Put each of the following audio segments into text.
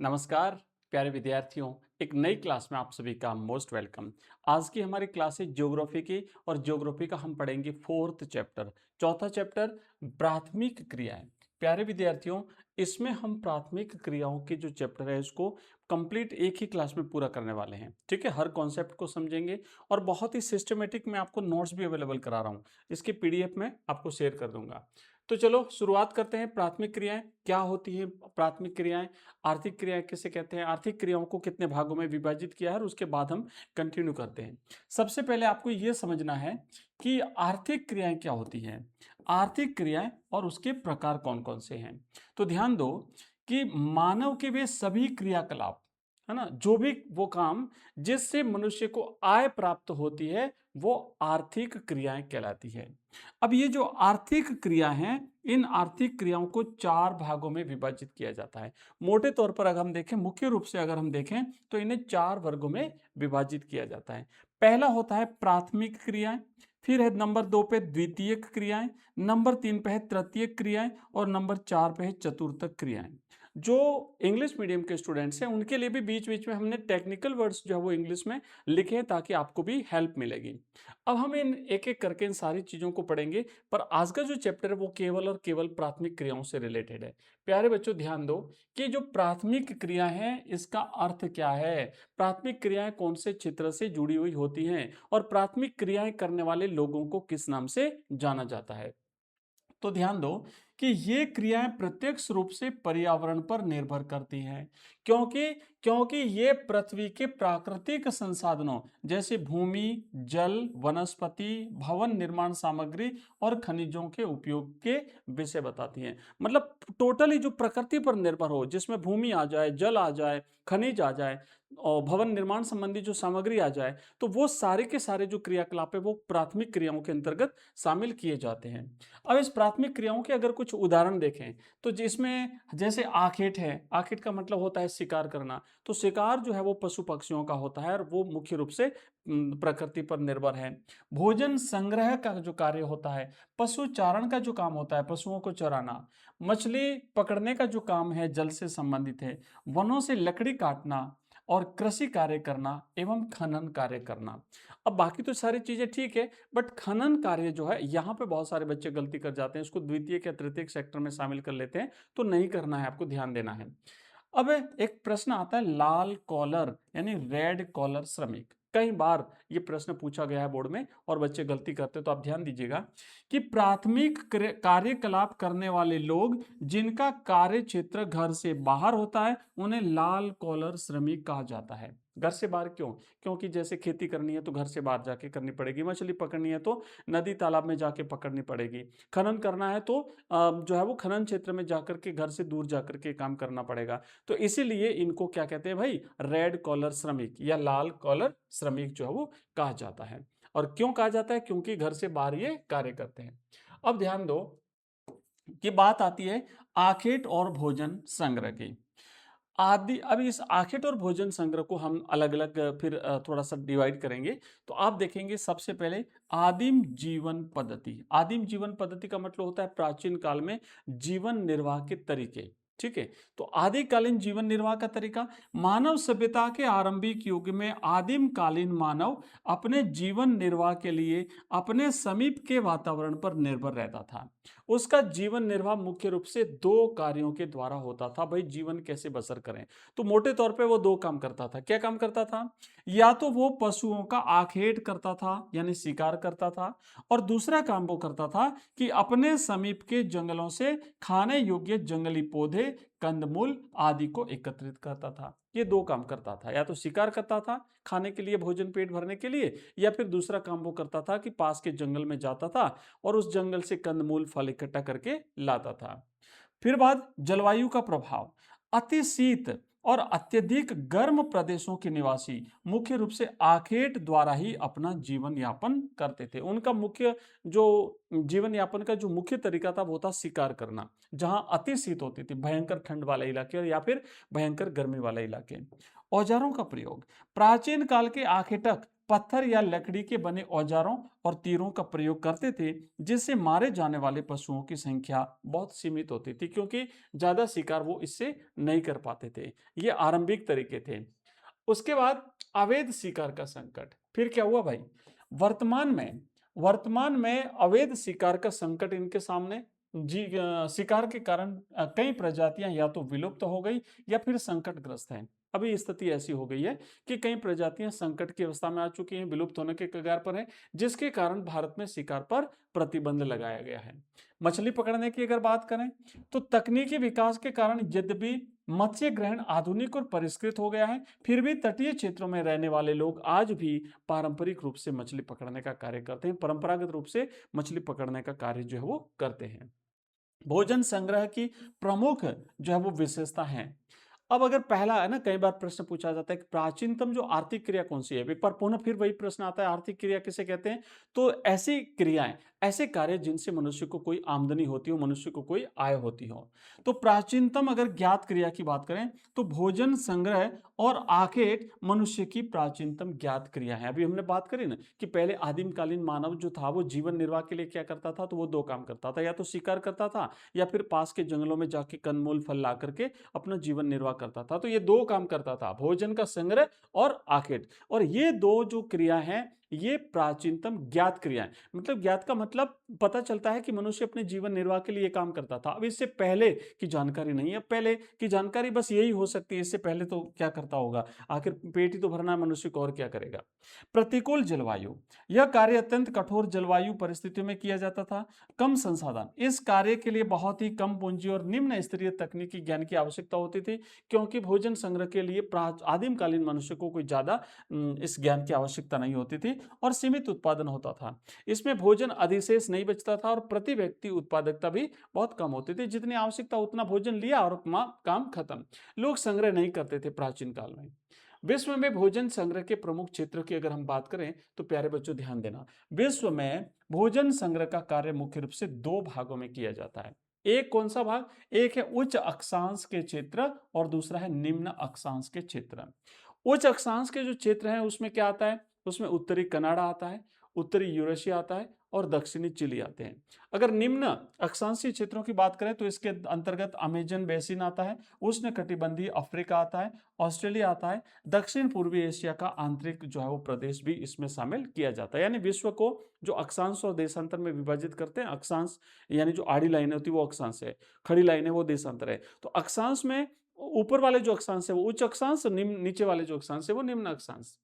नमस्कार प्यारे विद्यार्थियों, एक नई क्लास में आप सभी का मोस्ट वेलकम। आज की हमारी क्लास है ज्योग्राफी की और ज्योग्राफी का हम पढ़ेंगे फोर्थ चैप्टर, चौथा चैप्टर प्राथमिक क्रियाएं। प्यारे विद्यार्थियों, इसमें हम प्राथमिक क्रियाओं के जो चैप्टर है इसको कंप्लीट एक ही क्लास में पूरा करने वाले हैं। ठीक है, हर कॉन्सेप्ट को समझेंगे और बहुत ही सिस्टमेटिक मैं आपको नोट्स भी अवेलेबल करा रहा हूँ। इसके पीडीएफ में आपको शेयर कर दूंगा। तो चलो शुरुआत करते हैं। प्राथमिक क्रियाएं क्या होती हैं? प्राथमिक क्रियाएं, आर्थिक क्रियाएं किसे कहते हैं, आर्थिक क्रियाओं को कितने भागों में विभाजित किया है, और उसके बाद हम कंटिन्यू करते हैं। सबसे पहले आपको यह समझना है कि आर्थिक क्रियाएं क्या होती हैं, आर्थिक क्रियाएं और उसके प्रकार कौन कौन से हैं। तो ध्यान दो कि मानव के वे सभी क्रियाकलाप, है ना, जो भी वो काम जिससे मनुष्य को आय प्राप्त होती है वो आर्थिक क्रियाएं कहलाती है। अब ये जो आर्थिक क्रिया हैं, इन आर्थिक क्रियाओं को चार भागों में विभाजित किया जाता है। मोटे तौर पर अगर हम देखें, मुख्य रूप से अगर हम देखें तो इन्हें चार वर्गों में विभाजित किया जाता है। पहला होता है प्राथमिक क्रियाएं, फिर है नंबर 2 पे द्वितीयक क्रियाएं, नंबर 3 पे है तृतीयक क्रियाएं और नंबर 4 पे है चतुर्थक क्रियाएं। जो इंग्लिश मीडियम के स्टूडेंट्स हैं उनके लिए भी बीच बीच में हमने टेक्निकल वर्ड्स जो है वो इंग्लिश में लिखे हैं ताकि आपको भी हेल्प मिलेगी। अब हम इन एक एक करके इन सारी चीजों को पढ़ेंगे, पर आज का जो चैप्टर है वो केवल और केवल प्राथमिक क्रियाओं से रिलेटेड है। प्यारे बच्चों ध्यान दो कि जो प्राथमिक क्रिया है इसका अर्थ क्या है, प्राथमिक क्रियाएं कौन से क्षेत्र से जुड़ी हुई होती हैं और प्राथमिक क्रियाएं करने वाले लोगों को किस नाम से जाना जाता है। तो ध्यान दो कि ये क्रियाएं प्रत्यक्ष रूप से पर्यावरण पर निर्भर करती हैं, क्योंकि क्योंकि ये पृथ्वी के प्राकृतिक संसाधनों जैसे भूमि, जल, वनस्पति, भवन निर्माण सामग्री और खनिजों के उपयोग के विषय बताती हैं। मतलब टोटली जो प्रकृति पर निर्भर हो, जिसमें भूमि आ जाए, जल आ जाए, खनिज आ जाए और भवन निर्माण संबंधी जो सामग्री आ जाए, तो वो सारे के सारे जो क्रियाकलाप है वो प्राथमिक क्रियाओं के अंतर्गत शामिल किए जाते हैं। अब इस प्राथमिक क्रियाओं के अगर कुछ उदाहरण देखें तो जिसमें जैसे आखेट है, आखेट का मतलब होता है शिकार करना। तो शिकार जो है वो पशु पक्षियों का होता है और वो मुख्य रूप से प्रकृति पर निर्भर है। भोजन संग्रह का जो कार्य होता है, पशु चारण का जो काम होता है, पशुओं को चराना, मछली पकड़ने का जो काम है जल से संबंधित है, वनों से लकड़ी काटना और कृषि कार्य करना एवं खनन कार्य करना। अब बाकी तो सारी चीजें ठीक है, बट खनन कार्य जो है यहाँ पे बहुत सारे बच्चे गलती कर जाते हैं, इसको द्वितीय या तृतीय सेक्टर में शामिल कर लेते हैं। तो नहीं करना है, आपको ध्यान देना है। अब एक प्रश्न आता है लाल कॉलर यानी रेड कॉलर श्रमिक। कई बार ये प्रश्न पूछा गया है बोर्ड में और बच्चे गलती करते हैं, तो आप ध्यान दीजिएगा कि प्राथमिक कार्यकलाप करने वाले लोग जिनका कार्य क्षेत्र घर से बाहर होता है उन्हें लाल कॉलर श्रमिक कहा जाता है। घर से बाहर क्यों? क्योंकि जैसे खेती करनी है तो घर से बाहर जाके करनी पड़ेगी, मछली पकड़नी है तो नदी तालाब में जाके पकड़नी पड़ेगी, खनन करना है तो जो है वो खनन क्षेत्र में जाकर के घर से दूर जाकर के काम करना पड़ेगा। तो इसीलिए इनको क्या कहते हैं भाई, रेड कॉलर श्रमिक या लाल कॉलर श्रमिक जो है वो कहा जाता है। और क्यों कहा जाता है? क्योंकि घर से बाहर ये कार्य करते हैं। अब ध्यान दो कि बात आती है आखेट और भोजन संग्रह की। आदि अब इस आखेट और भोजन संग्रह को हम अलग अलग फिर थोड़ा सा डिवाइड करेंगे। तो आप देखेंगे सबसे पहले आदिम जीवन पद्धति। आदिम जीवन पद्धति का मतलब होता है प्राचीन काल में जीवन निर्वाह के तरीके। ठीक है, तो आदिकालीन जीवन निर्वाह का तरीका, मानव सभ्यता के आरंभिक युग में आदिम कालीन मानव अपने जीवन निर्वाह के लिए अपने समीप के वातावरण पर निर्भर रहता था। उसका जीवन निर्वाह मुख्य रूप से दो कार्यों के द्वारा होता था। भाई जीवन कैसे बसर करें, तो मोटे तौर पे वो दो काम करता था। क्या काम करता था? या तो वो पशुओं का आखेट करता था यानी शिकार करता था, और दूसरा काम वो करता था कि अपने समीप के जंगलों से खाने योग्य जंगली पौधे, कंदमूल आदि को एकत्रित करता था। ये दो काम करता था, या तो शिकार करता था खाने के लिए, भोजन पेट भरने के लिए, या फिर दूसरा काम वो करता था कि पास के जंगल में जाता था और उस जंगल से कंदमूल फल इकट्ठा करके लाता था। फिर बात जलवायु का प्रभाव। अति शीत और अत्यधिक गर्म प्रदेशों के निवासी मुख्य रूप से आखेट द्वारा ही अपना जीवन यापन करते थे। उनका मुख्य जो जीवन यापन का जो मुख्य तरीका था वो था शिकार करना, जहां अति शीत होती थी, भयंकर ठंड वाले इलाके या फिर भयंकर गर्मी वाले इलाके। औजारों का प्रयोग। प्राचीन काल के आखेटक पत्थर या लकड़ी के बने औजारों और तीरों का प्रयोग करते थे, जिससे मारे जाने वाले पशुओं की संख्या बहुत सीमित होती थी, क्योंकि ज्यादा शिकार वो इससे नहीं कर पाते थे। ये आरंभिक तरीके थे। उसके बाद अवैध शिकार का संकट। फिर क्या हुआ भाई, वर्तमान में अवैध शिकार का संकट इनके सामने। शिकार के कारण कई प्रजातियां या तो विलुप्त हो गई या फिर संकटग्रस्त हैं। अभी स्थिति ऐसी हो गई है कि कई प्रजातियां संकट की अवस्था में आ चुकी हैं, विलुप्त होने के कगार पर हैं, जिसके कारण भारत में शिकार पर प्रतिबंध लगाया गया है। मछली पकड़ने की अगर बात करें तो तकनीकी विकास के कारण यद्यपि मत्स्य ग्रहण आधुनिक और परिष्कृत हो गया है, फिर भी तटीय क्षेत्रों में रहने वाले लोग आज भी पारंपरिक रूप से मछली पकड़ने का कार्य करते हैं, परंपरागत रूप से मछली पकड़ने का कार्य जो है वो करते हैं। भोजन संग्रह की प्रमुख जो है वो विशेषता है। अब अगर पहला है ना, कई बार प्रश्न पूछा जाता है कि प्राचीनतम जो आर्थिक क्रिया कौन सी है, एक बार पुनः फिर वही प्रश्न आता है, आर्थिक क्रिया किसे कहते हैं? तो ऐसी क्रियाएं, ऐसे कार्य जिनसे मनुष्य को कोई आमदनी होती हो, मनुष्य को कोई आय होती हो। तो प्राचीनतम अगर ज्ञात क्रिया की बात करें तो भोजन संग्रह और आखेट मनुष्य की प्राचीनतम ज्ञात क्रिया है। अभी हमने बात करी ना कि पहले आदिमकालीन मानव जो था वो जीवन निर्वाह के लिए क्या करता था, तो वो दो काम करता था, या तो शिकार करता था या फिर पास के जंगलों में जाके कंदमूल फल ला करके अपना जीवन निर्वाह करता था। तो ये दो काम करता था, भोजन का संग्रह और आखेट। और ये दो जो क्रिया हैं ये प्राचीनतम ज्ञात क्रियाएं, मतलब ज्ञात का मतलब पता चलता है कि मनुष्य अपने जीवन निर्वाह के लिए काम करता था। अब इससे पहले की जानकारी नहीं है, पहले की जानकारी बस यही हो सकती है, इससे पहले तो क्या करता होगा, आखिर पेट ही तो भरना है मनुष्य को, और क्या करेगा। प्रतिकूल जलवायु, यह कार्य अत्यंत कठोर जलवायु परिस्थितियों में किया जाता था। कम संसाधन, इस कार्य के लिए बहुत ही कम पूंजी और निम्न स्तरीय तकनीकी ज्ञान की आवश्यकता होती थी, क्योंकि भोजन संग्रह के लिए आदिमकालीन मनुष्य को कोई ज्यादा इस ज्ञान की आवश्यकता नहीं होती थी और सीमित उत्पादन होता था। इसमें भोजन अधिशेष नहीं बचता था और प्रति व्यक्ति उत्पादकता भी बहुत कम होती थी, जितनी आवश्यकता उतना भोजन लिया और काम खत्म। लोग संग्रह नहीं करते थे प्राचीन काल में। विश्व में भोजन संग्रह के प्रमुख क्षेत्रों की अगर हम बात करें तो प्यारे बच्चों ध्यान देना, विश्व में भोजन संग्रह का कार्य मुख्य रूप से दो भागों में किया जाता है। एक कौन सा भाग, एक है उच्च अक्षांश के क्षेत्र और दूसरा है निम्न अक्षांश के क्षेत्र। उच्च अक्षांश के जो क्षेत्र हैं उसमें क्या आता है, उसमें उत्तरी कनाडा आता है, उत्तरी यूरेशिया आता है और दक्षिणी चिली आते हैं। अगर निम्न अक्षांशीय क्षेत्रों की बात करें तो इसके अंतर्गत अमेजन बेसिन आता है, उष्ण कटिबंधीय अफ्रीका आता है, ऑस्ट्रेलिया आता है, दक्षिण पूर्वी एशिया का आंतरिक जो है वो प्रदेश भी इसमें शामिल किया जाता है। यानी विश्व को जो अक्षांश और देशांतर में विभाजित करते हैं, अक्षांश यानी जो आड़ी लाइनें होती है वो अक्षांश है, खड़ी लाइनें वो देशांतर है। तो अक्षांश में ऊपर वाले जो अक्षांश है वो उच्च अक्षांश, नीचे वाले जो अक्षांश है वो निम्न अक्षांश।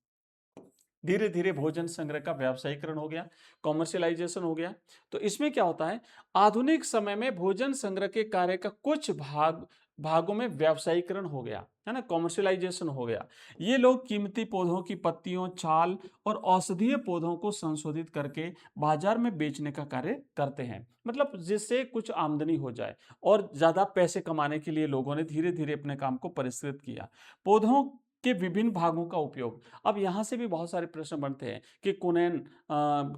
धीरे धीरे भोजन संग्रह का व्यावसायीकरण हो गया, कॉमर्शियलाइजेशन हो गया। तो इसमें क्या होता है, आधुनिक समय में भोजन संग्रह के कार्य का कुछ भागों में व्यावसायीकरण हो गया है ना, कॉमर्शियलाइजेशन हो गया। ये लोग कीमती पौधों की पत्तियों, छाल और औषधीय पौधों को संशोधित करके बाजार में बेचने का कार्य करते हैं, मतलब जिससे कुछ आमदनी हो जाए और ज्यादा पैसे कमाने के लिए लोगों ने धीरे धीरे अपने काम को परिष्कृत किया। पौधों के विभिन्न भागों का उपयोग, अब यहाँ से भी बहुत सारे प्रश्न बनते हैं कि कुनैन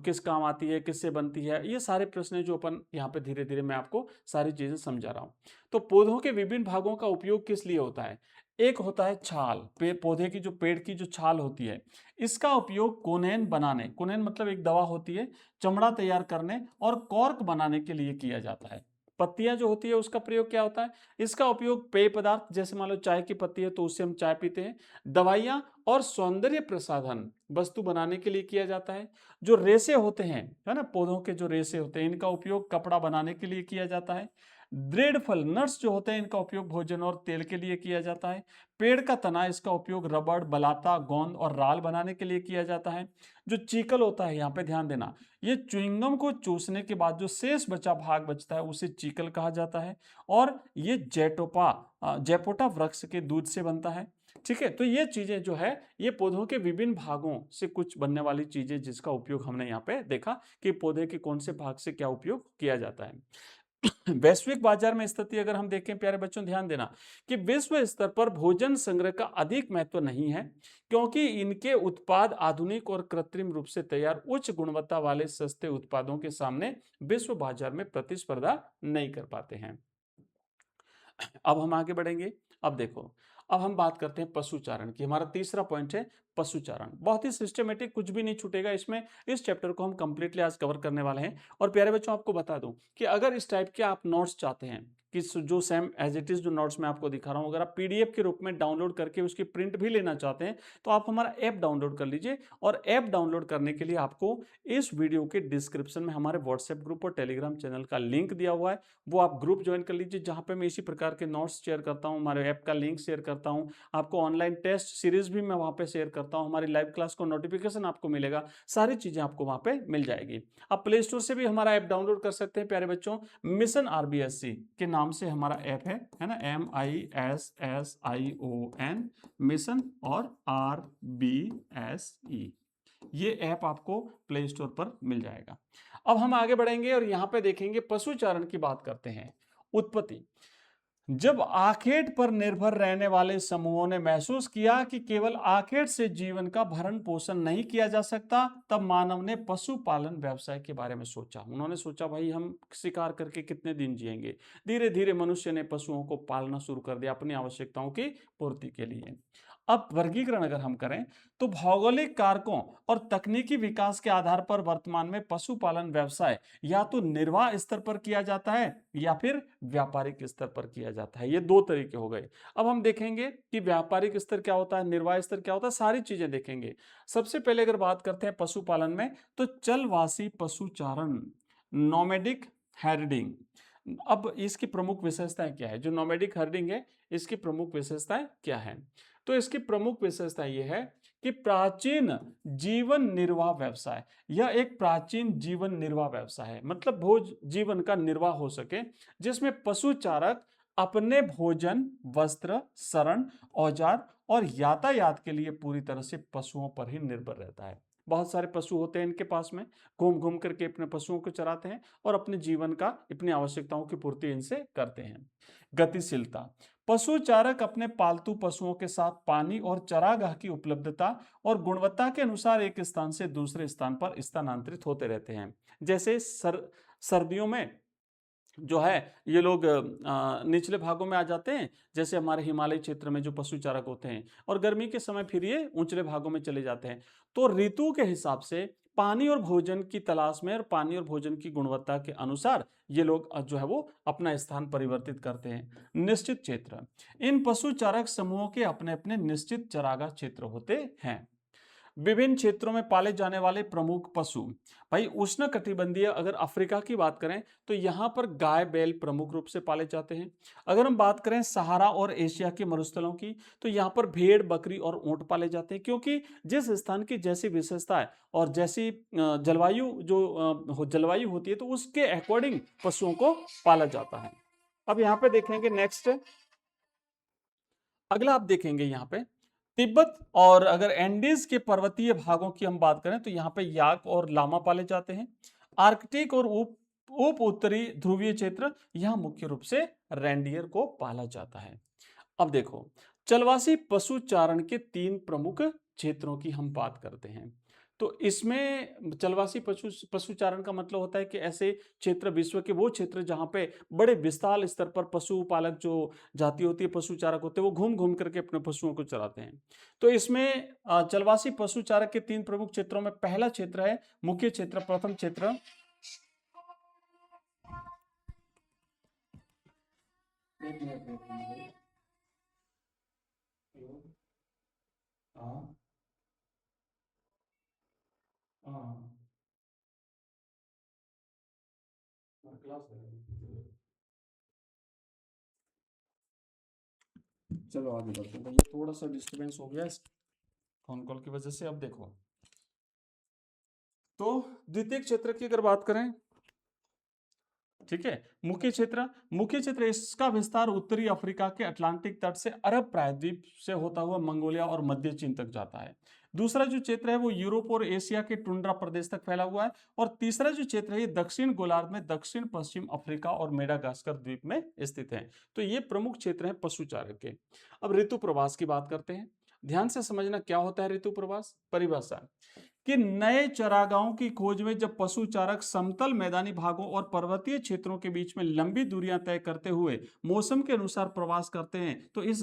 किस काम आती है, किससे बनती है, ये सारे प्रश्न जो अपन यहाँ पे धीरे धीरे मैं आपको सारी चीजें समझा रहा हूँ। तो पौधों के विभिन्न भागों का उपयोग किस लिए होता है, एक होता है छाल, पौधे की जो पेड़ की जो छाल होती है इसका उपयोग कोनेन बनाने, कोनेन मतलब एक दवा होती है, चमड़ा तैयार करने और कॉर्क बनाने के लिए किया जाता है। पत्तियां जो होती है उसका प्रयोग क्या होता है, इसका उपयोग पेय पदार्थ, जैसे मान लो चाय की पत्ती है तो उससे हम चाय पीते हैं, दवाइयां और सौंदर्य प्रसाधन वस्तु बनाने के लिए किया जाता है। जो रेशे होते हैं है ना, पौधों के जो रेशे होते हैं इनका उपयोग कपड़ा बनाने के लिए किया जाता है। दृढ़ फल नट्स जो होते हैं इनका उपयोग भोजन और तेल के लिए किया जाता है। पेड़ का तना, इसका उपयोग रबड़, बलाता, गोंद और राल बनाने के लिए किया जाता है। जो चीकल होता है यहाँ पे ध्यान देना, ये च्युइंगम को चूसने के बाद जो शेष बचा भाग बचता है उसे चीकल कहा जाता है और ये जैपोटा वृक्ष के दूध से बनता है। ठीक है, तो ये चीजें जो है ये पौधों के विभिन्न भागों से कुछ बनने वाली चीजें जिसका उपयोग हमने यहाँ पे देखा कि पौधे के कौन से भाग से क्या उपयोग किया जाता है। वैश्विक बाजार में स्थिति अगर हम देखें प्यारे बच्चों ध्यान देना कि विश्व स्तर पर भोजन संग्रह का अधिक महत्व नहीं है, क्योंकि इनके उत्पाद आधुनिक और कृत्रिम रूप से तैयार उच्च गुणवत्ता वाले सस्ते उत्पादों के सामने विश्व बाजार में प्रतिस्पर्धा नहीं कर पाते हैं। अब हम आगे बढ़ेंगे। अब देखो, अब हम बात करते हैं पशुचारण की। हमारा तीसरा पॉइंट है पशुचारण। बहुत ही सिस्टमेटिक, कुछ भी नहीं छूटेगा इसमें। इस चैप्टर को हम कंप्लीटली आज कवर करने वाले हैं। और प्यारे बच्चों, आपको बता दूं कि अगर इस टाइप के आप नोट्स चाहते हैं कि जो सेम एज इट इज जो नोट्स मैं आपको दिखा रहा हूं, अगर आप पीडीएफ के रूप में डाउनलोड करके उसकी प्रिंट भी लेना चाहते हैं तो आप हमारा ऐप डाउनलोड कर लीजिए। और ऐप डाउनलोड करने के लिए आपको इस वीडियो के डिस्क्रिप्शन में हमारे व्हाट्सएप ग्रुप और टेलीग्राम चैनल का लिंक दिया हुआ है, वो आप ग्रुप ज्वाइन कर लीजिए, जहां पे मैं इसी प्रकार के नोट्स शेयर करता हूं, हमारे ऐप का लिंक शेयर करता हूं, आपको ऑनलाइन टेस्ट सीरीज भी मैं वहां पे शेयर करता हूं, हमारी लाइव क्लास को नोटिफिकेशन आपको मिलेगा, सारी चीजें आपको वहां पे मिल जाएगी। आप प्ले स्टोर से भी हमारा ऐप डाउनलोड कर सकते हैं प्यारे बच्चों। मिशन आरबीएससी के नाम से हमारा ऐप है ना, MISSION, मिशन और RBSE, ये ऐप आपको प्ले स्टोर पर मिल जाएगा। अब हम आगे बढ़ेंगे और यहां पे देखेंगे पशुचारण की बात करते हैं। उत्पत्ति। जब आखेट पर निर्भर रहने वाले समूहों ने महसूस किया कि केवल आखेट से जीवन का भरण पोषण नहीं किया जा सकता, तब मानव ने पशुपालन व्यवसाय के बारे में सोचा। उन्होंने सोचा भाई हम शिकार करके कितने दिन जिएंगे। धीरे धीरे मनुष्य ने पशुओं को पालना शुरू कर दिया अपनी आवश्यकताओं की पूर्ति के लिए। अब वर्गीकरण अगर हम करें तो भौगोलिक कारकों और तकनीकी विकास के आधार पर वर्तमान में पशुपालन व्यवसाय या तो निर्वाह स्तर पर किया जाता है या फिर व्यापारिक स्तर पर किया जाता है। ये दो तरीके हो गए। अब हम देखेंगे कि व्यापारिक स्तर क्या होता है, निर्वाह स्तर क्या होता है, सारी चीजें देखेंगे। सबसे पहले अगर बात करते हैं पशुपालन में, तो चलवासी पशुचारण, नोमैडिक हर्डिंग। अब इसकी प्रमुख विशेषताएं क्या है? जो नोमैडिक हर्डिंग है, इसकी प्रमुख विशेषताएं क्या है? तो इसकी प्रमुख विशेषता यह है कि प्राचीन जीवन निर्वाह व्यवसाय, यह एक प्राचीन जीवन निर्वाह व्यवसाय है, मतलब भोज जीवन का निर्वाह हो सके, जिसमें पशुचारक अपने भोजन, वस्त्र, शरण, औजार और यातायात के लिए पूरी तरह से पशुओं पर ही निर्भर रहता है। बहुत सारे पशु होते हैं इनके पास में, घूम घूम करके अपने पशुओं को चराते हैं और अपने जीवन का, अपनी आवश्यकताओं की पूर्ति इनसे करते हैं। गतिशीलता। पशुचारक अपने पालतू पशुओं के साथ पानी और चरागाह की उपलब्धता और गुणवत्ता के अनुसार एक स्थान से दूसरे स्थान पर स्थानांतरित होते रहते हैं। जैसे सर्दियों में जो है ये लोग निचले भागों में आ जाते हैं, जैसे हमारे हिमालय क्षेत्र में जो पशु चारक होते हैं, और गर्मी के समय फिर ये ऊंचले भागों में चले जाते हैं। तो ऋतु के हिसाब से पानी और भोजन की तलाश में और पानी और भोजन की गुणवत्ता के अनुसार ये लोग जो है वो अपना स्थान परिवर्तित करते हैं। निश्चित क्षेत्र। इन पशु चारक समूहों के अपने अपने निश्चित चरागाह क्षेत्र होते हैं। विभिन्न क्षेत्रों में पाले जाने वाले प्रमुख पशु। भाई उष्ण कटिबंधीय अगर अफ्रीका की बात करें तो यहां पर गाय बैल प्रमुख रूप से पाले जाते हैं। अगर हम बात करें सहारा और एशिया के मरुस्थलों की तो यहां पर भेड़, बकरी और ऊंट पाले जाते हैं, क्योंकि जिस स्थान की जैसी विशेषता है और जैसी जलवायु जो जलवायु होती है तो उसके अकॉर्डिंग पशुओं को पाला जाता है। अब यहाँ पे देखेंगे नेक्स्ट, अगला आप देखेंगे यहाँ पे तिब्बत और अगर एंडीज के पर्वतीय भागों की हम बात करें तो यहाँ पे याक और लामा पाले जाते हैं। आर्कटिक और उप उत्तरी ध्रुवीय क्षेत्र, यहाँ मुख्य रूप से रेंडियर को पाला जाता है। अब देखो, चलवासी पशुचारण के तीन प्रमुख क्षेत्रों की हम बात करते हैं। तो इसमें चलवासी पशुचारण का मतलब होता है कि ऐसे क्षेत्र, विश्व के वो क्षेत्र जहां पे बड़े विशाल स्तर पर पशुपालक जो जाति होती है, पशुचारक होते हैं, वो घूम घूम करके अपने पशुओं को चराते हैं। तो इसमें चलवासी पशुचारक के तीन प्रमुख क्षेत्रों में पहला क्षेत्र है मुख्य क्षेत्र, प्रथम क्षेत्र चलो आगे बढ़ते हैं। ये थोड़ा सा डिस्टरबेंस हो गया इस फोन कॉल की वजह से। अब देखो, तो द्वितीय क्षेत्र की अगर बात करें, ठीक है, मुख्य क्षेत्र इसका विस्तार उत्तरी अफ्रीका के अटलांटिक तट से अरब प्रायद्वीप से होता हुआ मंगोलिया और मध्य चीन तक जाता है। दूसरा जो क्षेत्र है वो यूरोप और एशिया के टुंड्रा प्रदेश तक फैला हुआ है। और तीसरा जो क्षेत्र है ये दक्षिण गोलार्ध में दक्षिण पश्चिम अफ्रीका और मेडागास्कर द्वीप में स्थित है। तो ये प्रमुख क्षेत्र है पशुचारक के। अब ऋतु प्रवास की बात करते हैं। ध्यान से समझना क्या होता है ऋतु प्रवास। परिभाषा, कि नए चरागाहों की खोज में जब पशु चारक समतल मैदानी भागों और पर्वतीय क्षेत्रों के बीच में लंबी दूरियां तय करते हुए मौसम के अनुसार प्रवास करते हैं तो इस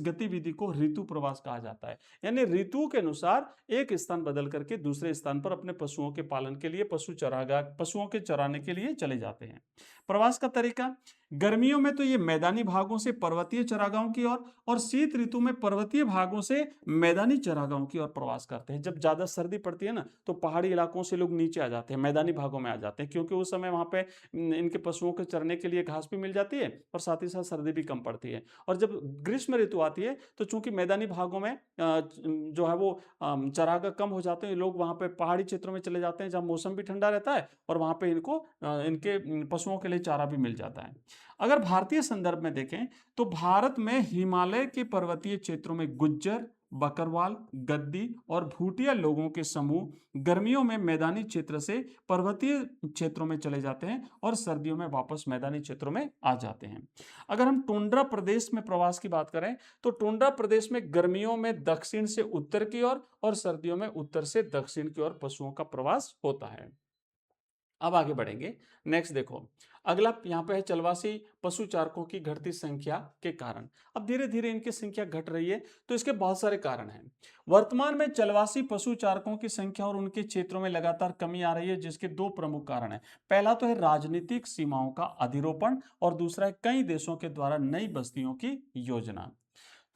गतिविधि को ऋतु प्रवास कहा जाता है। यानी ऋतुओं के अनुसार एक स्थान बदल करके दूसरे स्थान पर अपने पशुओं के पालन के लिए पशुओं के चराने के लिए चले जाते हैं। प्रवास का तरीका, गर्मियों में तो ये मैदानी भागों से पर्वतीय चरागाहों की ओर और शीत ऋतु में पर्वतीय भागों से मैदानी चरागाहों की ओर प्रवास करते हैं। जब ज्यादा सर्दी पड़ती है ना तो पहाड़ी इलाकों से लोग नीचे आ जाते हैं, मैदानी भागों में आ जाते हैं, क्योंकि उस समय वहां पे इनके पशुओं के चरने के लिए घास भी मिल जाती है और साथ ही साथ सर्दी भी कम पड़ती है। और जब ग्रीष्म ऋतु आती है तो चूंकि मैदानी भागों में जो है वो चरागाह कम हो जाते हैं, लोग वहां पे पहाड़ी क्षेत्रों में चले जाते हैं जहां मौसम भी ठंडा रहता है और वहां पे इनके पशुओं के लिए चारा भी मिल जाता है। अगर भारतीय संदर्भ में देखें तो भारत में हिमालय के पर्वतीय क्षेत्रों में गुज्जर, बकरवाल, गद्दी और भूटिया लोगों के समूह गर्मियों में मैदानी क्षेत्र से पर्वतीय क्षेत्रों में चले जाते हैं और सर्दियों में वापस मैदानी क्षेत्रों में आ जाते हैं। अगर हम टुंड्रा प्रदेश में प्रवास की बात करें तो टुंड्रा प्रदेश में गर्मियों में दक्षिण से उत्तर की ओर और सर्दियों में उत्तर से दक्षिण की ओर पशुओं का प्रवास होता है। अब आगे बढ़ेंगे। नेक्स्ट देखो, अगला यहाँ पे है चलवासी पशु चारकों की घटती संख्या के कारण। अब धीरे धीरे इनकी संख्या घट रही है तो इसके बहुत सारे कारण हैं। वर्तमान में चलवासी पशु चारकों की संख्या और उनके क्षेत्रों में लगातार कमी आ रही है, जिसके दो प्रमुख कारण हैं। पहला तो है राजनीतिक सीमाओं का अधिरोपण और दूसरा है कई देशों के द्वारा नई बस्तियों की योजना।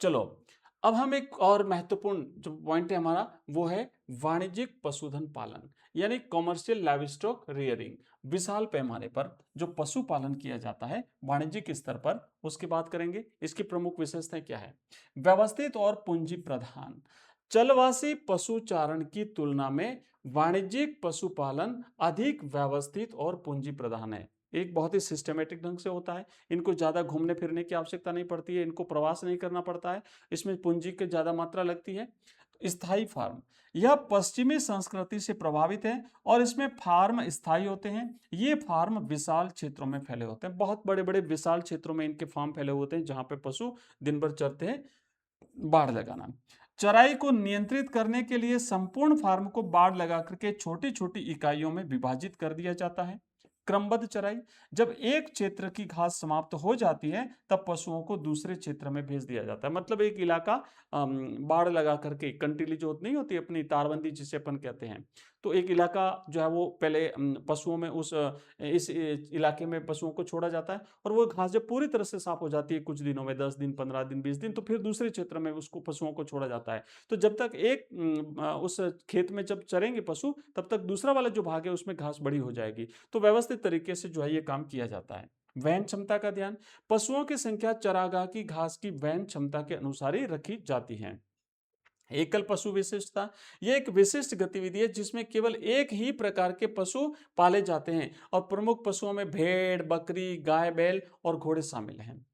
चलो, अब हम एक और महत्वपूर्ण जो पॉइंट है हमारा वो है वाणिज्यिक पशुधन पालन, यानी कॉमर्शियल लाइवस्टॉक रियरिंग। विशाल पैमाने पर जो पशुपालन किया जाता है वाणिज्यिक स्तर पर, उसकी बात करेंगे। इसकी प्रमुख विशेषताएं क्या है? व्यवस्थित और पूंजी प्रधान। चलवासी पशुचारण की तुलना में वाणिज्यिक पशुपालन अधिक व्यवस्थित और पूंजी प्रधान है। एक बहुत ही सिस्टमेटिक ढंग से होता है, इनको ज्यादा घूमने फिरने की आवश्यकता नहीं पड़ती है, इनको प्रवास नहीं करना पड़ता है, इसमें पूंजी की ज्यादा मात्रा लगती है। स्थायी फार्म, यह पश्चिमी संस्कृति से प्रभावित है और इसमें फार्म स्थायी होते हैं। ये फार्म विशाल क्षेत्रों में फैले होते हैं, बहुत बड़े बड़े विशाल क्षेत्रों में इनके फार्म फैले होते हैं जहां पे पशु दिन भर चरते हैं। बाड़ लगाना, चराई को नियंत्रित करने के लिए संपूर्ण फार्म को बाड़ लगा करके छोटी छोटी इकाइयों में विभाजित कर दिया जाता है। क्रमबद्ध चराई, जब एक क्षेत्र की घास समाप्त हो जाती है तब पशुओं को दूसरे क्षेत्र में भेज दिया जाता है। मतलब एक इलाका बाड़ लगा करके, कंटीली जो नहीं होती अपनी तारबंदी जिसे अपन कहते हैं, तो एक इलाका जो है वो पहले पशुओं में इस इलाके में पशुओं को छोड़ा जाता है और वो घास जब पूरी तरह से साफ हो जाती है कुछ दिनों में, 10 दिन, 15 दिन, 20 दिन, तो फिर दूसरे क्षेत्र में उसको पशुओं को छोड़ा जाता है। तो जब तक उस खेत में जब चरेंगे पशु तब तक दूसरा वाला जो भाग है उसमें घास बड़ी हो जाएगी। तो व्यवस्थित तरीके से जो है ये काम किया जाता है। वहन क्षमता का ध्यान, पशुओं की संख्या चरागाह की घास की वहन क्षमता के अनुसार ही रखी जाती है। एकल पशु विशिष्टता, यह एक विशिष्ट गतिविधि है जिसमें केवल एक ही प्रकार के पशु पाले जाते हैं और प्रमुख पशुओं में भेड़, बकरी, गाय, बैल और घोड़े शामिल हैं।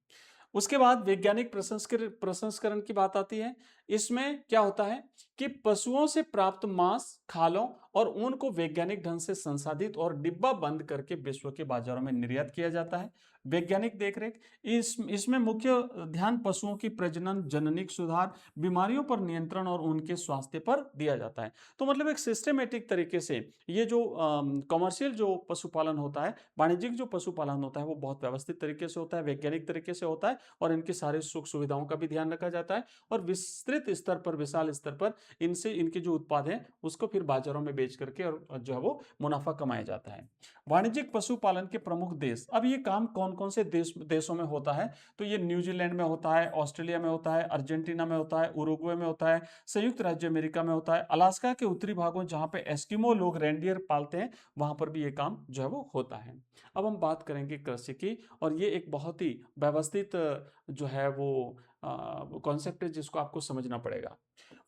उसके बाद वैज्ञानिक प्रसंस्करण की बात आती है। इसमें क्या होता है कि पशुओं से प्राप्त मांस, खालों और ऊन को वैज्ञानिक ढंग से संसाधित और डिब्बा बंद करके विश्व के बाजारों में निर्यात किया जाता है। वैज्ञानिक देखरेख, इसमें मुख्य ध्यान पशुओं की प्रजनन, जननिक सुधार, बीमारियों पर नियंत्रण और उनके स्वास्थ्य पर दिया जाता है। तो मतलब एक सिस्टमेटिक तरीके से ये जो कमर्शियल जो पशुपालन होता है, वाणिज्यिक जो पशुपालन होता है, वो बहुत व्यवस्थित तरीके से होता है, वैज्ञानिक तरीके से होता है और इनकी सारी सुख सुविधाओं का भी ध्यान रखा जाता है और विस्तृत स्तर पर, विशाल स्तर पर इनसे इनके जो उत्पाद हैं उसको फिर बाजारों में बेच करके और जो है वो मुनाफा कमाया जाता है। वाणिज्यिक पशुपालन के प्रमुख देश, अब ये काम कौन कौन से देशों में होता है? तो ये न्यूजीलैंड में होता है, ऑस्ट्रेलिया में होता है, अर्जेंटीना में होता है, उरुग्वे में होता है, संयुक्त राज्य अमेरिका में होता है, अलास्का के उत्तरी भागों जहां पे एस्किमो लोग रेंडियर पालते हैं वहां पर भी ये काम जो है वो होता है। अब हम बात करेंगे कृषि की, और ये एक बहुत ही व्यवस्थित जो है वो कॉन्सेप्ट है जिसको आपको समझना पड़ेगा।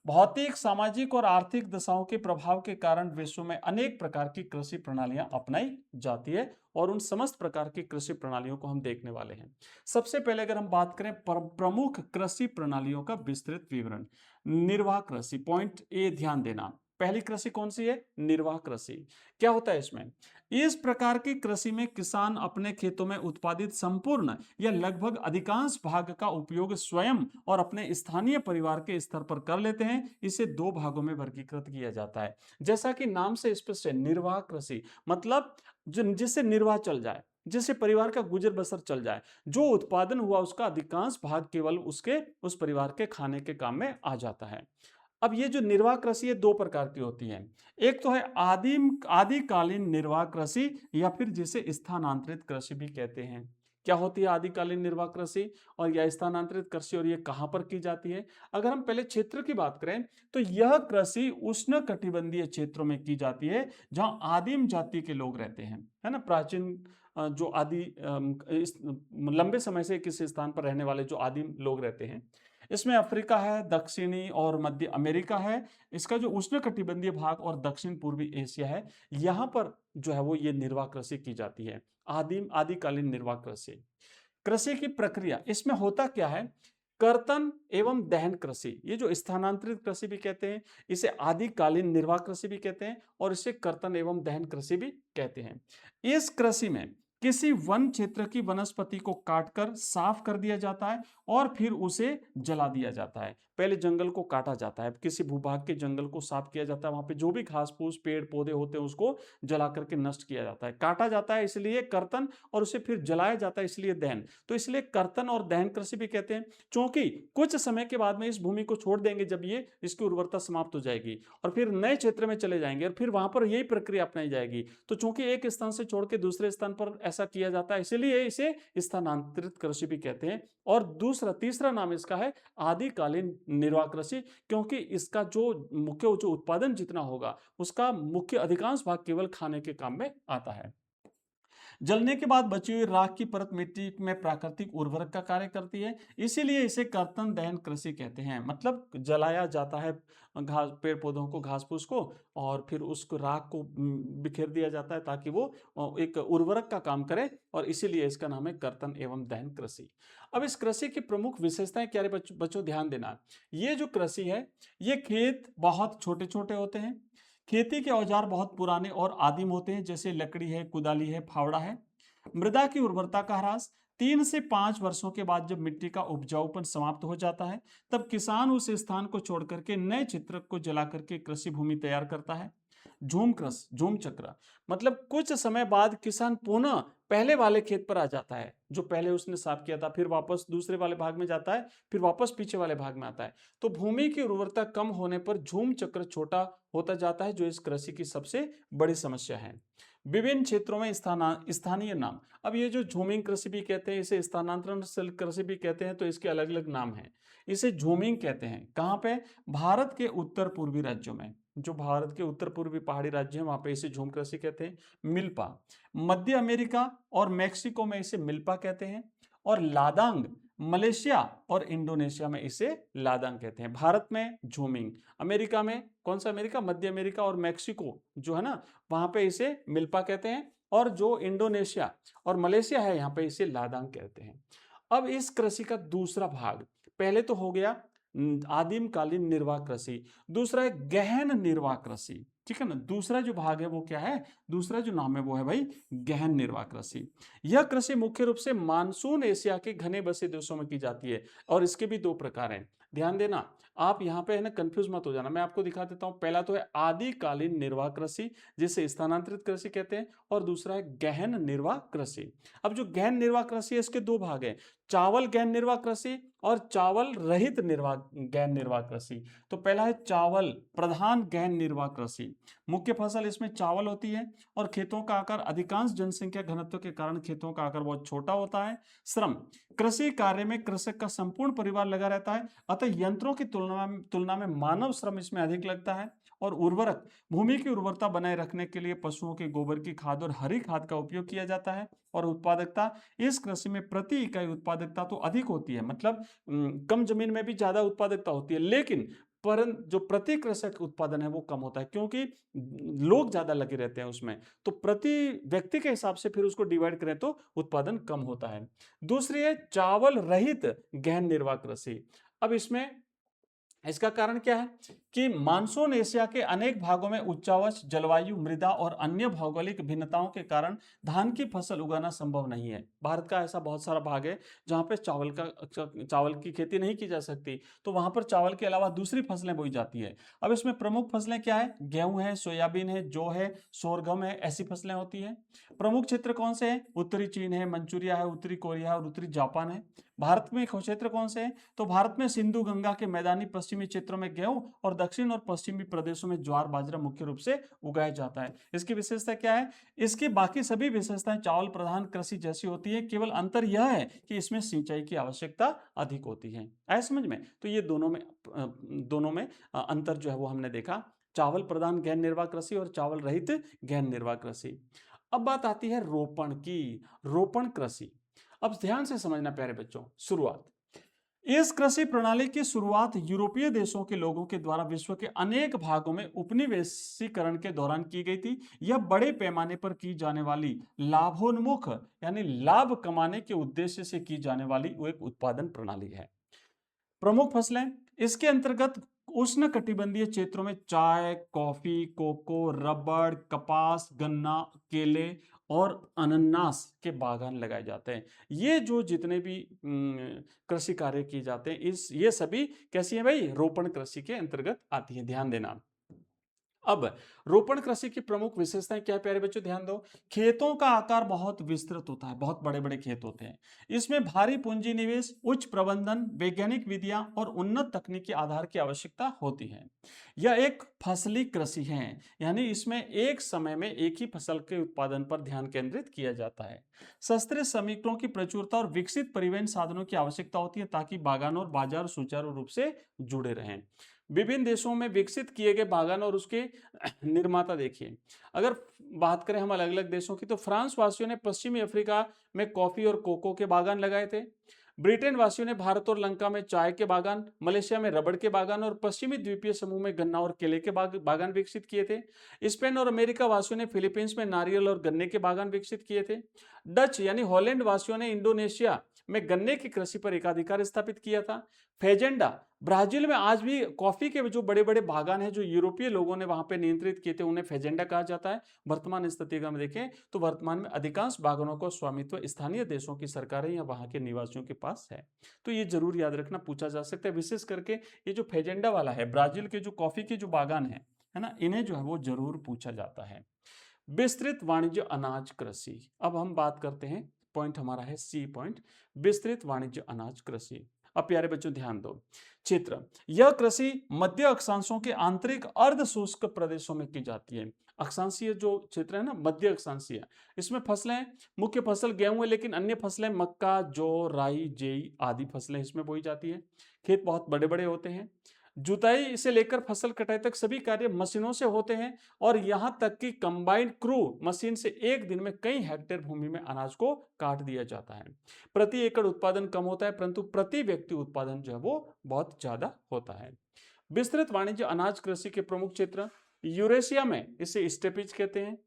भौतिक, सामाजिक और आर्थिक दशाओं के प्रभाव के कारण विश्व में अनेक प्रकार की कृषि प्रणालियां अपनाई जाती है और उन समस्त प्रकार की कृषि प्रणालियों को हम देखने वाले हैं। सबसे पहले अगर हम बात करें प्रमुख कृषि प्रणालियों का विस्तृत विवरण, निर्वाह कृषि, पॉइंट ए ध्यान देना। पहली कृषि कौन सी है? निर्वाह कृषि। क्या होता है इसमें? इस प्रकार की कृषि में किसान अपने खेतों में उत्पादित संपूर्ण या लगभग अधिकांश भाग का उपयोग स्वयं और अपने स्थानीय परिवार के स्तर पर कर लेते हैं। इसे दो भागों में वर्गीकृत किया जाता है। जैसा कि नाम से स्पष्ट है, निर्वाह कृषि मतलब जिससे निर्वाह चल जाए, जिससे परिवार का गुजर बसर चल जाए, जो उत्पादन हुआ उसका अधिकांश भाग केवल उसके उस परिवार के खाने के काम में आ जाता है। अब ये जो निर्वाह कृषि है दो प्रकार की होती है। एक तो है आदिकालीन निर्वाह कृषि या फिर जिसे स्थानांतरित कृषि भी कहते हैं। क्या होती है आदिकालीन निर्वाह कृषि और या स्थानांतरित कृषि, और ये कहां पर की जाती है? अगर हम पहले क्षेत्र की बात करें तो यह कृषि उष्ण कटिबंधीय क्षेत्रों में की जाती है जहां आदिम जाति के लोग रहते हैं, है ना। प्राचीन जो लंबे समय से किसी स्थान पर रहने वाले जो आदिम लोग रहते हैं, इसमें अफ्रीका है, दक्षिणी और मध्य अमेरिका है। इसका जो उष्णकटिबंधीय भाग और दक्षिण पूर्वी एशिया है, यहाँ पर जो है वो ये निर्वाह कृषि की जाती है। आदिकालीन निर्वाह कृषि। कृषि की प्रक्रिया, इसमें होता क्या है? कर्तन एवं दहन कृषि, ये जो स्थानांतरित कृषि भी कहते हैं, इसे आदिकालीन निर्वाह कृषि भी कहते हैं और इसे कर्तन एवं दहन कृषि भी कहते हैं। इस कृषि में किसी वन क्षेत्र की वनस्पति को काटकर साफ कर दिया जाता है और फिर उसे जला दिया जाता है। पहले जंगल को काटा जाता है, किसी भूभाग के जंगल को साफ किया जाता है, वहां पे जो भी घास फूस पेड़ पौधे होते हैं उसको जला करके नष्ट किया जाता है। काटा जाता है इसलिए कर्तन, और उसे फिर जलाया जाता है इसलिए दहन। तो इसलिए कर्तन और दहन कृषि भी कहते हैं, क्योंकि कुछ समय के बाद में इस भूमि को छोड़ देंगे जब ये इसकी उर्वरता समाप्त हो जाएगी और फिर नए क्षेत्र में चले जाएंगे और फिर वहां पर यही प्रक्रिया अपनाई जाएगी। तो चूंकि एक स्थान से छोड़ के दूसरे स्थान पर ऐसा किया जाता है, इसीलिए इसे स्थानांतरित कृषि भी कहते हैं। और तीसरा नाम इसका है आदिकालीन निर्वाह कृषि, क्योंकि इसका जो उत्पादन जितना होगा उसका मुख्य अधिकांश भाग केवल खाने के काम में आता है। जलने के बाद बची हुई राख की परत मिट्टी में प्राकृतिक उर्वरक का कार्य करती है, इसीलिए इसे कर्तन दहन कृषि कहते हैं। मतलब जलाया जाता है घास पेड़ पौधों को, घास फूस को, और फिर उसको राख को बिखेर दिया जाता है ताकि वो एक उर्वरक का काम करे, और इसीलिए इसका नाम है कर्तन एवं दहन कृषि। अब इस कृषि की प्रमुख विशेषताएं क्या है बच्चों, ध्यान देना। ये जो कृषि है, ये खेत बहुत छोटे छोटे होते हैं, खेती के औजार बहुत पुराने और आदिम होते हैं, जैसे लकड़ी है, कुदाली है, फावड़ा है। मृदा की उर्वरता का ह्रास, 3 से 5 वर्षों के बाद जब मिट्टी का उपजाऊपन समाप्त हो जाता है तब किसान उस स्थान को छोड़ करके नए क्षेत्र को जला करके कृषि भूमि तैयार करता है। झूम चक्र मतलब कुछ समय बाद किसान पुनः पहले वाले खेत पर आ जाता है जो पहले उसने साफ किया था, फिर वापस दूसरे वाले भाग में जाता है, फिर वापस पीछे वाले भाग में आता है। तो भूमि की उर्वरता कम होने पर झूम चक्र छोटा होता जाता है, जो इस कृषि की सबसे बड़ी समस्या है। विभिन्न क्षेत्रों में स्थानीय नाम, अब ये जो झूमिंग कृषि भी कहते हैं, इसे स्थानांतरण कृषि भी कहते हैं, तो इसके अलग अलग नाम हैं। इसे झूमिंग कहते हैं। कहाँ पे? भारत के उत्तर पूर्वी राज्यों में, जो भारत के उत्तर पूर्वी पहाड़ी राज्य हैं वहां पे इसे झूम कृषि कहते हैं। मिल्पा, मध्य अमेरिका और मेक्सिको में इसे मिल्पा कहते हैं, और लादांग मलेशिया और इंडोनेशिया में इसे लादांग कहते हैं। भारत में झूमिंग, अमेरिका में कौन सा अमेरिका? मध्य अमेरिका और मेक्सिको जो है ना, वहां पे इसे मिल्पा कहते हैं, और जो इंडोनेशिया और मलेशिया है यहाँ पे इसे लादांग कहते हैं। अब इस कृषि का दूसरा भाग, पहले तो हो गया आदिम कालीन निर्वाह कृषि, दूसरा है गहन निर्वाह कृषि, ठीक है ना। दूसरा जो भाग है वो क्या है? दूसरा जो नाम है वो है भाई गहन निर्वाह कृषि। यह कृषि मुख्य रूप से मानसून एशिया के घने बसे देशों में की जाती है, और इसके भी दो प्रकार हैं। ध्यान देना, आप यहाँ पे है ना कंफ्यूज मत हो जाना, मैं आपको दिखा देता हूँ। पहला तो है आदिकालीन निर्वाह कृषि जिसे स्थानांतरित कृषि कहते हैं, और दूसरा है गहन निर्वाह कृषि। अब जो गहन निर्वाह कृषि है इसके दो भाग हैं, चावल गहन निर्वाह कृषि और चावल रहित गहन निर्वाह कृषि। तो पहला है चावल प्रधान गहन निर्वाह कृषि। मुख्य फसल इसमें चावल होती है, और खेतों का आकार अधिकांश जनसंख्या घनत्व के कारण खेतों का आकार बहुत छोटा होता है। श्रम, कृषि कार्य में कृषक का संपूर्ण परिवार लगा रहता है, अतः यंत्रों की तुलना में मानव श्रम इसमें अधिक लगता है। और उर्वरक, भूमि की उर्वरता बनाए रखने के लिए पशुओं के गोबर की खाद और हरी खाद का उपयोग किया जाता है। और उत्पादकता, इस कृषि में प्रति इकाई उत्पादकता तो अधिक होती है, मतलब कम जमीन में भी ज्यादा उत्पादकता होती है, लेकिन जो प्रति कृषक उत्पादन है वो कम होता है, क्योंकि लोग ज्यादा लगे रहते हैं उसमें, तो प्रति व्यक्ति के हिसाब से फिर उसको डिवाइड करें तो उत्पादन कम होता है। दूसरी है चावल रहित गहन निर्वाह कृषि। अब इसमें इसका कारण क्या है कि मानसून एशिया के अनेक भागों में उच्चावच जलवायु, मृदा और अन्य भौगोलिक भिन्नताओं के कारण धान की फसल उगाना संभव नहीं है। भारत का ऐसा बहुत सारा भाग है जहां पे चावल की खेती नहीं की जा सकती, तो वहां पर चावल के अलावा दूसरी फसलें बोई जाती है। अब इसमें प्रमुख फसलें क्या है? गेहूं है, सोयाबीन है, जौ है, सोरगम है, ऐसी फसलें होती है। प्रमुख क्षेत्र कौन से हैं? उत्तरी चीन है, मंचूरिया है, उत्तरी कोरिया है और उत्तरी जापान है। भारत में क्षेत्र कौन से हैं? तो भारत में सिंधु गंगा के मैदानी पश्चिमी क्षेत्रों में गेहूं और दक्षिण और पश्चिमी प्रदेशों में ज्वार बाजरा मुख्य रूप से उगाया जाता है। इसकी विशेषता क्या है? इसकी बाकी सभी विशेषताएं चावल प्रधान कृषि जैसी होती है, केवल अंतर यह है कि इसमें सिंचाई की आवश्यकता अधिक होती है। आया समझ में? तो ये दोनों में अंतर जो है वो हमने देखा, चावल प्रधान गहन निर्वाह कृषि और चावल रहित गहन निर्वाह कृषि। अब बात आती है रोपण की, रोपण कृषि। अब ध्यान से समझना प्यारे बच्चों, शुरुआत, इस कृषि प्रणाली की शुरुआत यूरोपीय देशों के लोगों के द्वारा विश्व के अनेक भागों में उपनिवेशीकरण के दौरान की गई थी। यह बड़े पैमाने पर की जाने वाली लाभोन्मुख यानी लाभ कमाने के उद्देश्य से की जाने वाली वो एक उत्पादन प्रणाली है। प्रमुख फसलें इसके अंतर्गत उष्ण कटिबंधीय क्षेत्रों में चाय, कॉफी, कोको, रबड़, कपास, गन्ना, केले और अनानास के बागान लगाए जाते हैं। ये जो जितने भी कृषि कार्य किए जाते हैं, ये सभी कैसी है भाई? रोपण कृषि के अंतर्गत आती है, ध्यान देना। अब रोपण कृषि की प्रमुख विशेषताएं क्या है प्यारे बच्चों? ध्यान दो। खेतों का आकार बहुत विस्तृत होता है, बहुत बड़े बड़े खेत होते हैं। इसमें भारी पूंजी निवेश, उच्च प्रबंधन, वैज्ञानिक विधियां और उन्नत तकनीकी आधार की आवश्यकता होती है। यह एक फसली कृषि है, यानी इसमें एक समय में एक ही फसल के उत्पादन पर ध्यान केंद्रित किया जाता है। सस्ते श्रमिकों की प्रचुरता और विकसित परिवहन साधनों की आवश्यकता होती है ताकि बागान और बाजार सुचारू रूप से जुड़े रहें। विभिन्न देशों में विकसित किए गए बागान और उसके निर्माता देखिए। अगर बात करें हम अलग अलग देशों की, तो फ्रांस वासियों ने पश्चिमी अफ्रीका में कॉफी और कोको के बागान लगाए थे। ब्रिटेन वासियों ने भारत और लंका में चाय के बागान, मलेशिया में रबड़ के बागान और पश्चिमी द्वीपीय समूह में गन्ना और केले के बागान विकसित किए थे। स्पेन और अमेरिका वासियों ने फिलीपींस में नारियल और गन्ने के बागान विकसित किए थे। डच यानी हॉलैंड वासियों ने इंडोनेशिया में गन्ने की कृषि पर एकाधिकार स्थापित किया था। फेजेंडा ब्राजील में आज भी कॉफी के जो बड़े बड़े बागान हैं, जो यूरोपीय लोगों ने वहां पे नियंत्रित किए थे, उन्हें फेजेंडा कहा जाता है। वर्तमान स्थिति का हम देखें तो वर्तमान में अधिकांश बागानों का स्वामित्व स्थानीय देशों की सरकारें या वहां के निवासियों के पास है। तो ये जरूर याद रखना, पूछा जा सकता है। विशेष करके ये जो फेजेंडा वाला है, ब्राजील के जो कॉफी के जो बागान है ना, इन्हें जो है वो जरूर पूछा जाता है। विस्तृत वाणिज्य अनाज कृषि। अब हम बात करते हैं, पॉइंट हमारा है सी पॉइंट, विस्तृत वाणिज्य अनाज कृषि। अब प्यारे बच्चों ध्यान दो। क्षेत्र, यह कृषि मध्य अक्षांशों के आंतरिक अर्ध शुष्क प्रदेशों में की जाती है। अक्षांशीय जो क्षेत्र है ना, मध्य अक्षांशीय, इसमें फसलें, मुख्य फसल गेहूं है, लेकिन अन्य फसलें मक्का, जौ, राई, जेई आदि फसलें इसमें बोई जाती है। खेत बहुत बड़े बड़े होते हैं। जुताई से लेकर फसल कटाई तक सभी कार्य मशीनों से होते हैं और यहां तक कि कंबाइन क्रू मशीन से एक दिन में कई हेक्टेयर भूमि में अनाज को काट दिया जाता है। प्रति एकड़ उत्पादन कम होता है, परंतु प्रति व्यक्ति उत्पादन जो है वो बहुत ज्यादा होता है। विस्तृत वाणिज्य अनाज कृषि के प्रमुख क्षेत्र, यूरेशिया में इसे स्टेपिज कहते हैं,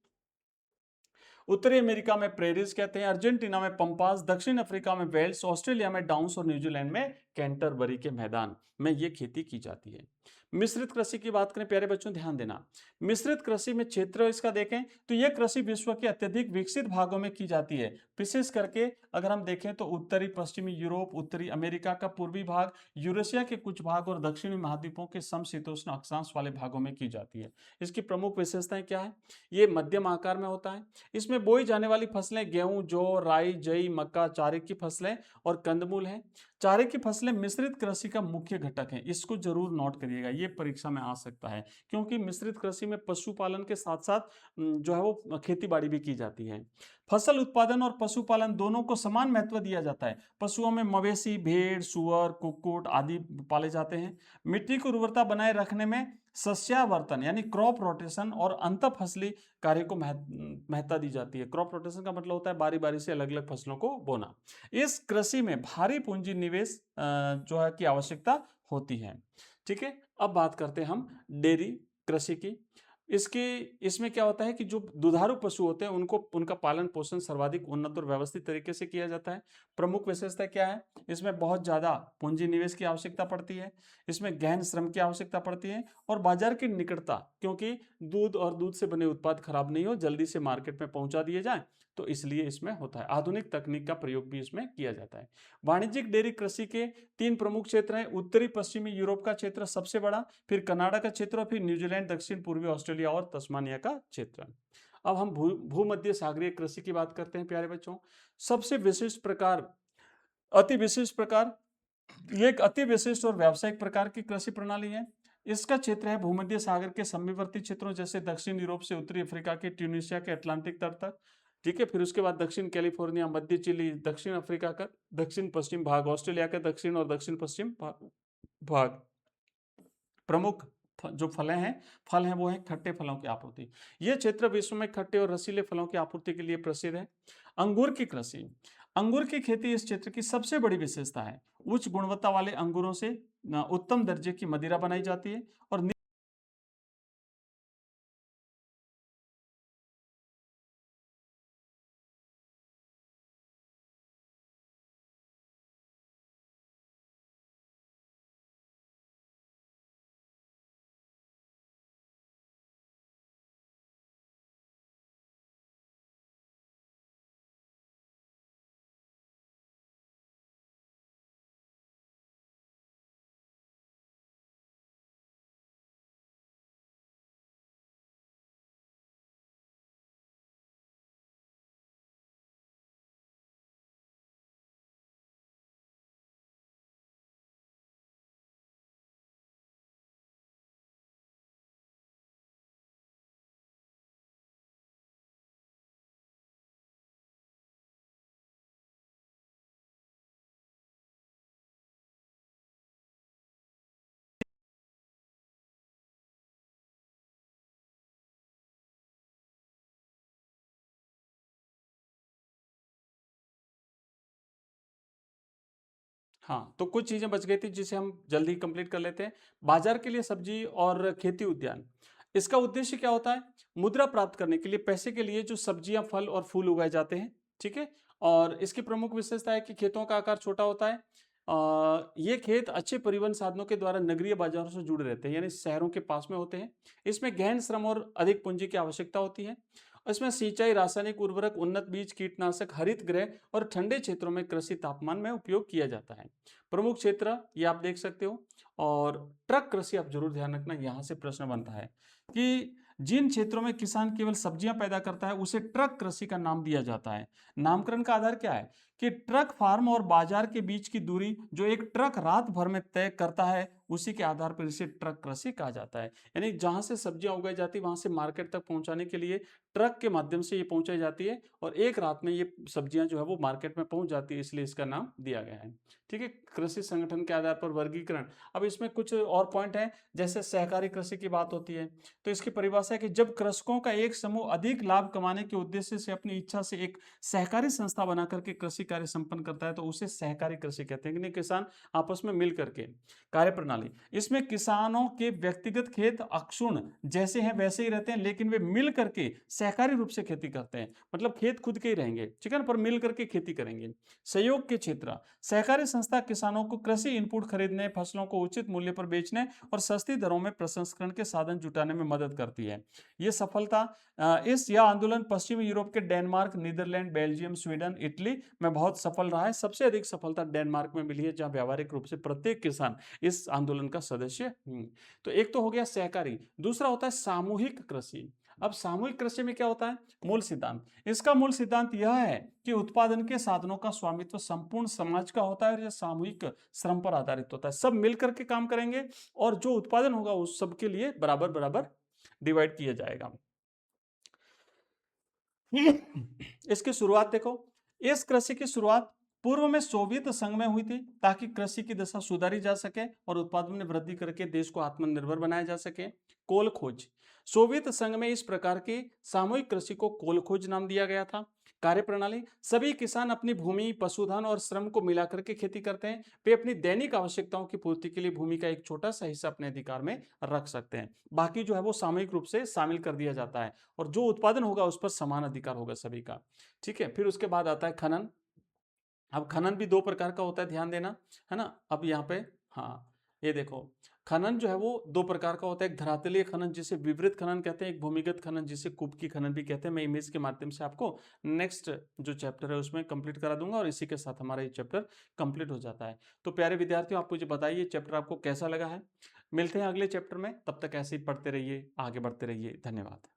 उत्तरी अमेरिका में प्रेरीज कहते हैं, अर्जेंटीना में पंपास, दक्षिण अफ्रीका में वेल्स, ऑस्ट्रेलिया में डाउन्स और न्यूजीलैंड में कैंटरबरी के मैदान में ये खेती की जाती है। मिश्रित कृषि की बात करें प्यारे बच्चों, ध्यान देना। मिश्रित कृषि में क्षेत्र इसका देखें तो यह कृषि विश्व के अत्यधिक विकसित भागों में की जाती है। विशेष करके अगर हम देखें तो उत्तरी पश्चिमी यूरोप, उत्तरी अमेरिका का पूर्वी भाग, यूरेशिया के कुछ भाग और दक्षिणी महाद्वीपों के समशीतोष्ण अक्षांश वाले भागों में की जाती है। इसकी प्रमुख विशेषताएं क्या है? ये मध्यम आकार में होता है। इसमें बोई जाने वाली फसलें गेहूं, जौ, राई, जई, मक्का, चारे की फसलें और कंदमूल हैं। चारे की फसलें मिश्रित कृषि का मुख्य घटक हैं, इसको जरूर नोट करिएगा, ये परीक्षा में आ सकता है, क्योंकि मिश्रित कृषि में पशुपालन के साथ साथ जो है वो खेती बाड़ी भी की जाती है। फसल उत्पादन और पशुपालन दोनों को समान महत्व दिया जाता है। पशुओं में मवेशी, भेड़, सुअर, कुक्कुट आदि पाले जाते हैं। मिट्टी की उर्वरता बनाए रखने में सस्यावर्तन यानी क्रॉप रोटेशन और अंतर फसली कार्य को महत्ता दी जाती है। क्रॉप रोटेशन का मतलब होता है बारी बारी से अलग अलग फसलों को बोना। इस कृषि में भारी पूंजी निवेश जो है की आवश्यकता होती है। ठीक है, अब बात करते हैं हम डेयरी कृषि की। इसके इसमें क्या होता है कि जो दुधारू पशु होते हैं उनको उनका पालन पोषण सर्वाधिक उन्नत और व्यवस्थित तरीके से किया जाता है। प्रमुख विशेषता क्या है? इसमें बहुत ज़्यादा पूंजी निवेश की आवश्यकता पड़ती है, इसमें गहन श्रम की आवश्यकता पड़ती है और बाजार की निकटता, क्योंकि दूध और दूध से बने उत्पाद खराब नहीं हो, जल्दी से मार्केट में पहुंचा दिए जाए, तो इसलिए इसमें होता है। आधुनिक तकनीक का प्रयोग भी इसमें किया जाता है। वाणिज्यिक डेयरी कृषि के 3 प्रमुख क्षेत्र हैं। उत्तरी पश्चिमी यूरोप का क्षेत्र सबसे बड़ा, फिर कनाडा का क्षेत्र और फिर न्यूजीलैंड, दक्षिण पूर्वी ऑस्ट्रेलिया और तस्मानिया का क्षेत्र। अब हम भूमध्य सागरीय कृषि की बात करते हैं प्यारे बच्चों। सबसे विशिष्ट प्रकार, अति विशिष्ट प्रकार, ये एक अति विशिष्ट और व्यावसायिक प्रकार की कृषि प्रणाली है। इसका क्षेत्र है भूमध्य सागर के समीपवर्ती क्षेत्रों जैसे दक्षिण यूरोप से उत्तरी अफ्रीका के ट्यूनीशिया के अटलांटिक तट तक। ठीक है, फिर उसके बाद दक्षिण कैलिफोर्निया, मध्य चिली, दक्षिण अफ्रीका का दक्षिण पश्चिम भाग, ऑस्ट्रेलिया का दक्षिण और दक्षिण पश्चिम भाग। प्रमुख जो फल हैं वो हैं खट्टे फलों की आपूर्ति। ये क्षेत्र विश्व में खट्टे और रसीले फलों की आपूर्ति के लिए प्रसिद्ध है। अंगूर की कृषि, अंगूर की खेती इस क्षेत्र की सबसे बड़ी विशेषता है। उच्च गुणवत्ता वाले अंगूरों से उत्तम दर्जे की मदिरा बनाई जाती है और हाँ, तो कुछ चीजें बच गई थी जिसे हम जल्दी कंप्लीट कर लेते हैं। बाजार के लिए सब्जी और खेती उद्यान, इसका उद्देश्य क्या होता है? मुद्रा प्राप्त करने के लिए, पैसे के लिए जो सब्जियां, फल और फूल उगाए जाते हैं। ठीक है, और इसकी प्रमुख विशेषता है कि खेतों का आकार छोटा होता है। ये खेत अच्छे परिवहन साधनों के द्वारा नगरीय बाजारों से जुड़े रहते हैं, यानी शहरों के पास में होते हैं। इसमें गहन श्रम और अधिक पूंजी की आवश्यकता होती है। इसमें सिंचाई, रासायनिक उर्वरक, उन्नत बीज, कीटनाशक, हरित गृह और ठंडे क्षेत्रों में कृषि तापमान में उपयोग किया जाता है। प्रमुख क्षेत्र ये आप देख सकते हो। और ट्रक कृषि आप जरूर ध्यान रखना, यहाँ से प्रश्न बनता है कि जिन क्षेत्रों में किसान केवल सब्जियां पैदा करता है उसे ट्रक कृषि का नाम दिया जाता है। नामकरण का आधार क्या है कि ट्रक फार्म और बाजार के बीच की दूरी जो एक ट्रक रात भर में तय करता है, उसी के आधार पर इसे ट्रक कृषि कहा जाता है। यानी जहां से सब्जियां उगाई जाती है वहां से मार्केट तक पहुंचाने के लिए ट्रक के माध्यम से ये पहुंचाई जाती है और एक रात में ये सब्जियां जो है वो मार्केट में पहुंच जाती है, इसलिए इसका नाम दिया गया है। ठीक है, कृषि संगठन के आधार पर वर्गीकरण। अब इसमें कुछ और पॉइंट है, जैसे सहकारी कृषि की बात होती है तो इसकी परिभाषा है कि जब कृषकों का एक समूह अधिक लाभ कमाने के उद्देश्य से अपनी इच्छा से एक सहकारी संस्था बना करके कृषि कार्य संपन्न करता है तो उसे सहकारी कृषि कहते हैं। किसान आपस में मिल करके कार्य प्रणाली, इसमें किसानों के व्यक्तिगत खेत अक्षुण्ण जैसे हैं वैसे ही रहते हैं, लेकिन वे मिल करके सहकारी रूप से खेती करते हैं। मतलब खेत खुद के ही रहेंगे, ठीक है ना, पर मिल करके खेती करेंगे। सहयोग के क्षेत्र, सहकारी संस्था किसानों को कृषि इनपुट खरीदने, फसलों को उचित मूल्य पर बेचने और सस्ती दरों में प्रसंस्करण के साधन जुटाने में मदद करती है। ये सफलता यह आंदोलन पश्चिमी यूरोप के Denmark, Netherlands, Belgium, Sweden, Italy में बहुत सफल रहा है। सबसे अधिक सफलता डेनमार्क में मिली है, जहां व्यावहारिक रूप से प्रत्येक किसान इस आंदोलन का सदस्य। तो एक तो हो गया सहकारी, दूसरा होता है सामूहिक कृषि। अब सामूहिक कृषि में क्या होता है? मूल सिद्धांत, इसका मूल सिद्धांत यह है कि उत्पादन के साधनों का स्वामित्व संपूर्ण समाज का होता है और यह सामूहिक श्रम पर आधारित होता है। सब मिलकर के काम करेंगे और जो उत्पादन होगा उस सबके लिए बराबर बराबर डिवाइड किया जाएगा। इसकी शुरुआत देखो, इस कृषि की शुरुआत पूर्व में सोवियत संघ में हुई थी ताकि कृषि की दशा सुधारी जा सके और उत्पादन में वृद्धि करके देश को आत्मनिर्भर बनाया जा सके। कोल खोज, सोवियत संघ में इस प्रकार की सामूहिक कृषि को कोल खोज नाम दिया गया था। कार्यप्रणाली, सभी किसान अपनी भूमि, पशुधन और श्रम को मिलाकर के खेती करते हैं। वे अपनी दैनिक आवश्यकताओं की पूर्ति के लिए भूमि का एक छोटा-सा हिस्सा अपने अधिकार में रख सकते हैं। बाकी जो है वो सामूहिक रूप से शामिल कर दिया जाता है और जो उत्पादन होगा उस पर समान अधिकार होगा सभी का। ठीक है? फिर उसके बाद आता है खनन। अब खनन भी 2 प्रकार का होता है, ध्यान देना, है ना? अब यहाँ पे हाँ, ये देखो, खनन जो है वो 2 प्रकार का होता है। एक धरातलीय खनन जिसे विवृत खनन कहते हैं, एक भूमिगत खनन जिसे कुपकी खनन भी कहते हैं। मैं इमेज के माध्यम से आपको नेक्स्ट जो चैप्टर है उसमें कंप्लीट करा दूँगा और इसी के साथ हमारा ये चैप्टर कंप्लीट हो जाता है। तो प्यारे विद्यार्थियों, आप मुझे बताइए चैप्टर आपको कैसा लगा है? मिलते हैं अगले चैप्टर में, तब तक ऐसे ही पढ़ते रहिए, आगे बढ़ते रहिए। धन्यवाद।